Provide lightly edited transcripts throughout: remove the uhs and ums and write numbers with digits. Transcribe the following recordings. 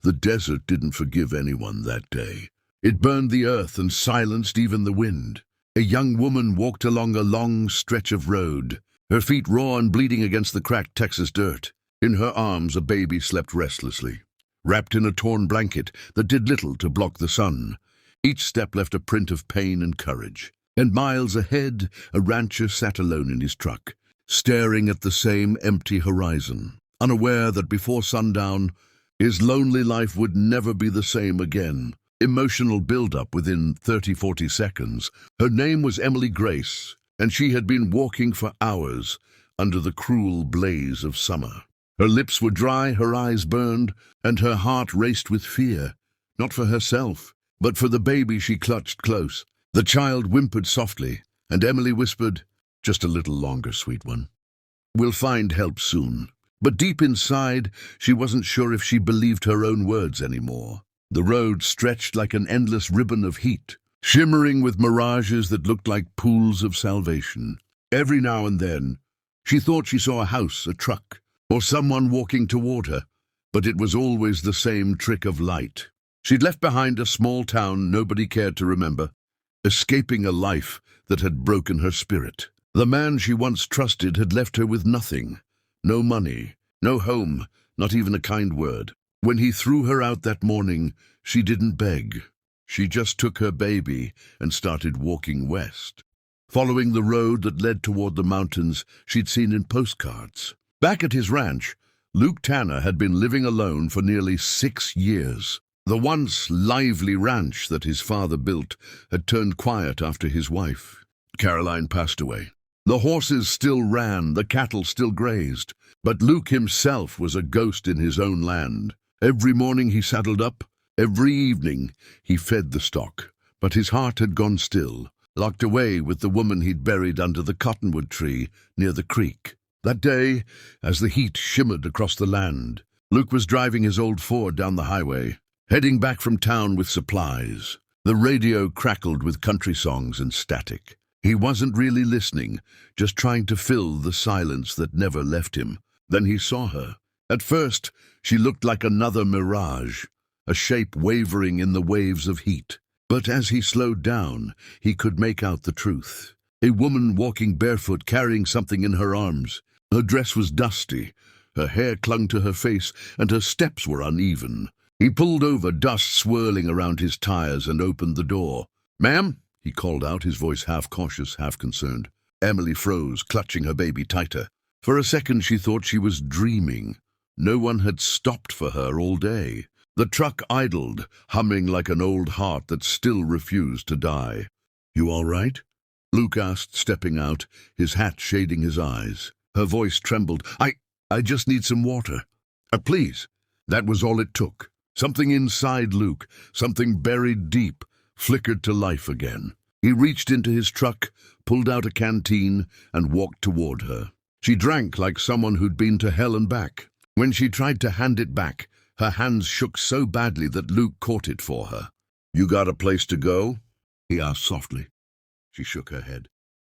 The desert didn't forgive anyone that day. It burned the earth and silenced even the wind. A young woman walked along a long stretch of road, her feet raw and bleeding against the cracked Texas dirt. In her arms, a baby slept restlessly, wrapped in a torn blanket that did little to block the sun. Each step left a print of pain and courage. And miles ahead, a rancher sat alone in his truck, staring at the same empty horizon, unaware that before sundown, his lonely life would never be the same again. Emotional build-up within 30-40 seconds. Her name was Emily Grace, and she had been walking for hours under the cruel blaze of summer. Her lips were dry, her eyes burned, and her heart raced with fear, not for herself, but for the baby she clutched close. The child whimpered softly, and Emily whispered, "Just a little longer, sweet one. We'll find help soon." But deep inside, she wasn't sure if she believed her own words anymore. The road stretched like an endless ribbon of heat, shimmering with mirages that looked like pools of salvation. Every now and then, she thought she saw a house, a truck, or someone walking toward her, but it was always the same trick of light. She'd left behind a small town nobody cared to remember, escaping a life that had broken her spirit. The man she once trusted had left her with nothing. No money, no home, not even a kind word. When he threw her out that morning, she didn't beg. She just took her baby and started walking west, following the road that led toward the mountains she'd seen in postcards. Back at his ranch, Luke Tanner had been living alone for nearly 6 years. The once lively ranch that his father built had turned quiet after his wife, Caroline, passed away. The horses still ran, the cattle still grazed, but Luke himself was a ghost in his own land. Every morning he saddled up, every evening he fed the stock, but his heart had gone still, locked away with the woman he'd buried under the cottonwood tree near the creek. That day, as the heat shimmered across the land, Luke was driving his old Ford down the highway, heading back from town with supplies. The radio crackled with country songs and static. He wasn't really listening, just trying to fill the silence that never left him. Then he saw her. At first, she looked like another mirage, a shape wavering in the waves of heat. But as he slowed down, he could make out the truth. A woman walking barefoot, carrying something in her arms. Her dress was dusty, her hair clung to her face, and her steps were uneven. He pulled over, dust swirling around his tires, and opened the door. "Ma'am?" he called out, his voice half cautious, half concerned. Emily froze, clutching her baby tighter. For a second she thought she was dreaming. No one had stopped for her all day. The truck idled, humming like an old heart that still refused to die. "You all right?" Luke asked, stepping out, his hat shading his eyes. Her voice trembled. I just need some water. Please." That was all it took. Something inside Luke, something buried deep, flickered to life again. He reached into his truck, pulled out a canteen, and walked toward her. She drank like someone who'd been to hell and back. When she tried to hand it back, her hands shook so badly that Luke caught it for her. "You got a place to go?" he asked softly. She shook her head.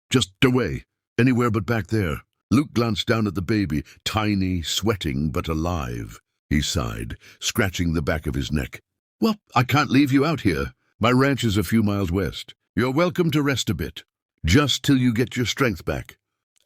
"Just away, anywhere but back there." Luke glanced down at the baby, tiny, sweating, but alive. He sighed, scratching the back of his neck. "Well, I can't leave you out here. My ranch is a few miles west. You're welcome to rest a bit, just till you get your strength back."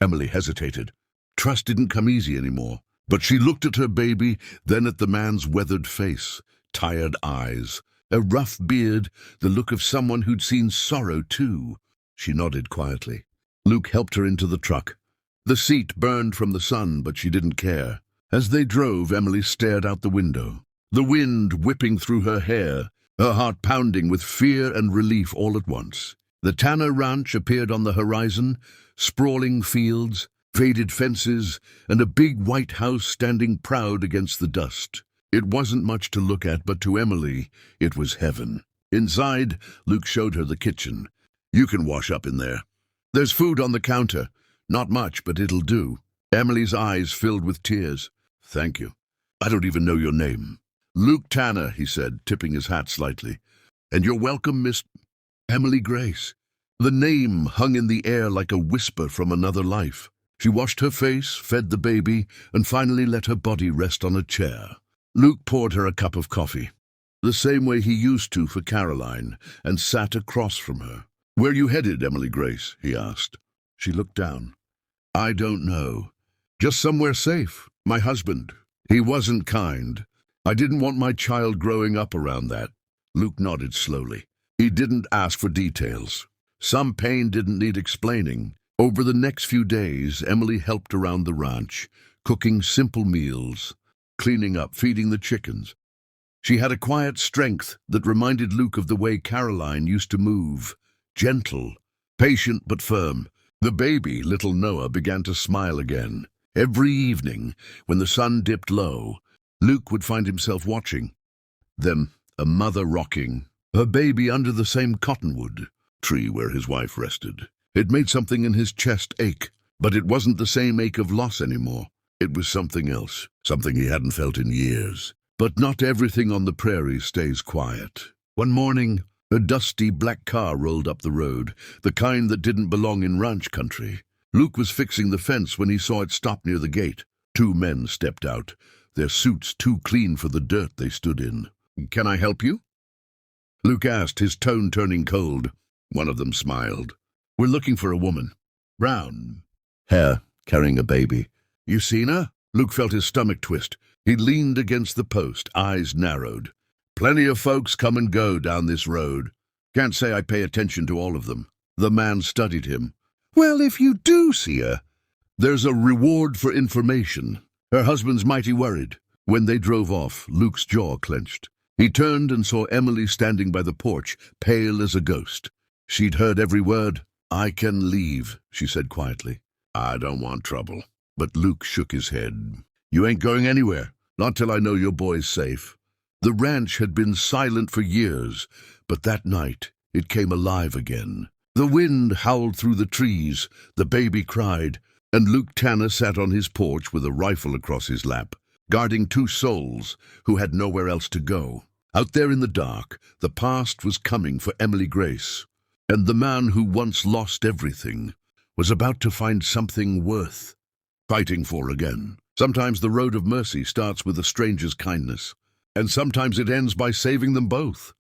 Emily hesitated. Trust didn't come easy anymore. But she looked at her baby, then at the man's weathered face, tired eyes, a rough beard, the look of someone who'd seen sorrow too. She nodded quietly. Luke helped her into the truck. The seat burned from the sun, but she didn't care. As they drove, Emily stared out the window, the wind whipping through her hair, her heart pounding with fear and relief all at once. The Tanner Ranch appeared on the horizon, sprawling fields, faded fences, and a big white house standing proud against the dust. It wasn't much to look at, but to Emily, it was heaven. Inside, Luke showed her the kitchen. "You can wash up in there. There's food on the counter. Not much, but it'll do." Emily's eyes filled with tears. "Thank you. I don't even know your name." "Luke Tanner," he said, tipping his hat slightly. "And you're welcome, Miss Emily Grace." The name hung in the air like a whisper from another life. She washed her face, fed the baby, and finally let her body rest on a chair. Luke poured her a cup of coffee, the same way he used to for Caroline, and sat across from her. "Where you headed, Emily Grace?" he asked. She looked down. "I don't know. Just somewhere safe. My husband. He wasn't kind. I didn't want my child growing up around that." Luke nodded slowly. He didn't ask for details. Some pain didn't need explaining. Over the next few days, Emily helped around the ranch, cooking simple meals, cleaning up, feeding the chickens. She had a quiet strength that reminded Luke of the way Caroline used to move, gentle, patient but firm. The baby, little Noah, began to smile again. Every evening, when the sun dipped low, Luke would find himself watching them, a mother rocking her baby under the same cottonwood tree where his wife rested. It made something in his chest ache, but it wasn't the same ache of loss anymore. It was something else, something he hadn't felt in years. But not everything on the prairie stays quiet. One morning, a dusty black car rolled up the road, the kind that didn't belong in ranch country. Luke was fixing the fence when he saw it stop near the gate. Two men stepped out, their suits too clean for the dirt they stood in. "Can I help you?" Luke asked, his tone turning cold. One of them smiled. "We're looking for a woman. Brown hair, carrying a baby. You seen her?" Luke felt his stomach twist. He leaned against the post, eyes narrowed. "Plenty of folks come and go down this road. Can't say I pay attention to all of them." The man studied him. "Well, if you do see her, there's a reward for information. Her husband's mighty worried." When they drove off, Luke's jaw clenched. He turned and saw Emily standing by the porch, pale as a ghost. She'd heard every word. "I can leave," she said quietly. "I don't want trouble." But Luke shook his head. "You ain't going anywhere, not till I know your boy's safe." The ranch had been silent for years, but that night it came alive again. The wind howled through the trees, the baby cried, and Luke Tanner sat on his porch with a rifle across his lap, guarding two souls who had nowhere else to go. Out there in the dark, the past was coming for Emily Grace, and the man who once lost everything was about to find something worth fighting for again. Sometimes the road of mercy starts with a stranger's kindness, and sometimes it ends by saving them both.